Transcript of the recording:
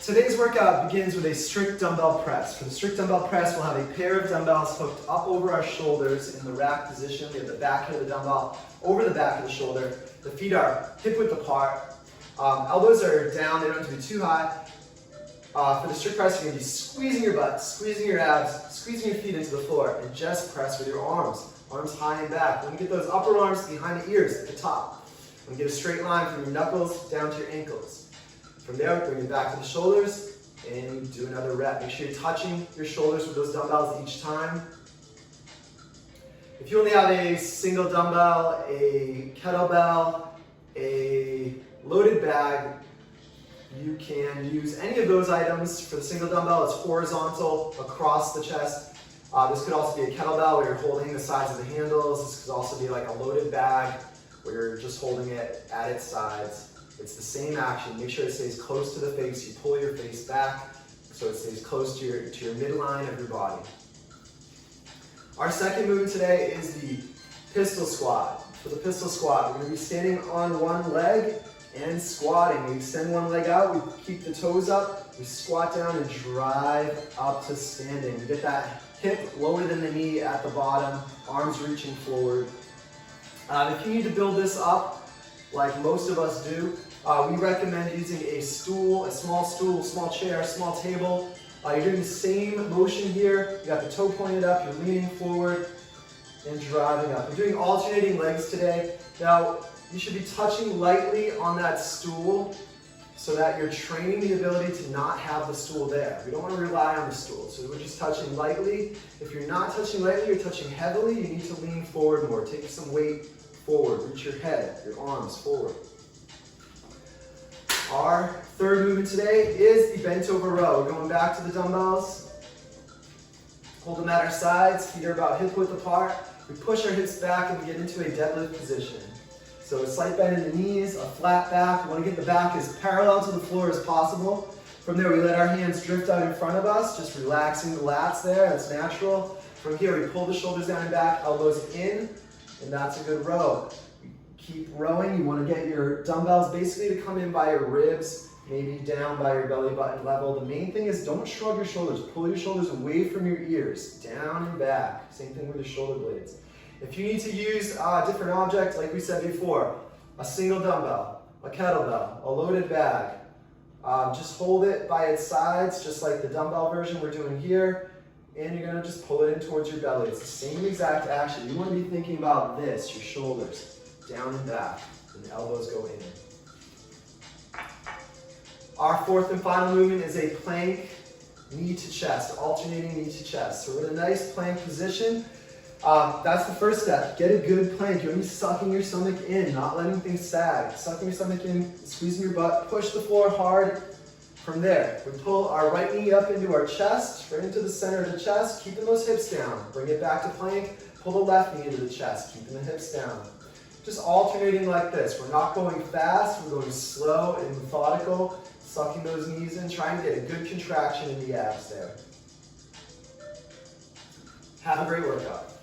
Today's workout begins with a strict dumbbell press. For the strict dumbbell press, we'll have a pair of dumbbells hooked up over our shoulders in the rack position. We have the back of the dumbbell over the back of the shoulder. The feet are hip width apart. Elbows are down, they don't have to be too high. For the strict press, you're going to be squeezing your butt, squeezing your abs, squeezing your feet into the floor, and just press with your arms. Arms high and back. When you get those upper arms behind the ears at the top. When you get a straight line from your knuckles down to your ankles. From there, bring it back to the shoulders, and do another rep. Make sure you're touching your shoulders with those dumbbells each time. If you only have a single dumbbell, a kettlebell, a loaded bag, you can use any of those items. For the single dumbbell, it's horizontal across the chest. This could also be a kettlebell where you're holding the sides of the handles. This could also be like a loaded bag where you're just holding it at its sides. It's the same action. Make sure it stays close to the face. You pull your face back so it stays close to your midline of your body. Our second movement today is the pistol squat. For the pistol squat, we're going to be standing on one leg and squatting. We extend one leg out, we keep the toes up, we squat down and drive up to standing. We get that hip lower than the knee at the bottom, arms reaching forward. If you need to build this up, like most of us do, we recommend using a stool, a small chair, a small table. You're doing the same motion here. You got the toe pointed up, you're leaning forward and driving up. We're doing alternating legs today. Now, you should be touching lightly on that stool so that you're training the ability to not have the stool there. We don't want to rely on the stool, so we're just touching lightly. If you're not touching lightly, you're touching heavily, you need to lean forward more. Take some weight forward, reach your head, your arms forward. Our third movement today is the bent over row. We're going back to the dumbbells. Hold them at our sides, feet are about hip width apart. We push our hips back and we get into a deadlift position. So a slight bend in the knees, a flat back. We want to get the back as parallel to the floor as possible. From there, we let our hands drift out in front of us, just relaxing the lats there, that's natural. From here, we pull the shoulders down and back, elbows in, and that's a good row. Keep rowing. You want to get your dumbbells basically to come in by your ribs, maybe down by your belly button level. The main thing is don't shrug your shoulders. Pull your shoulders away from your ears, down and back. Same thing with the shoulder blades. If you need to use a different object, like we said before, a single dumbbell, a kettlebell, a loaded bag, just hold it by its sides, just like the dumbbell version we're doing here, and you're going to just pull it in towards your belly. It's the same exact action. You want to be thinking about this, your shoulders, down and back, and the elbows go in. Our fourth and final movement is a plank, knee to chest, alternating knee to chest. So we're in a nice plank position. That's the first step. Get a good plank. You want to be sucking your stomach in, not letting things sag. Sucking your stomach in, squeezing your butt, push the floor hard. From there, we pull our right knee up into our chest, right into the center of the chest, keeping those hips down. Bring it back to plank, pull the left knee into the chest, keeping the hips down. Just alternating like this. We're not going fast, we're going slow and methodical, sucking those knees in, trying to get a good contraction in the abs there. Have a great workout.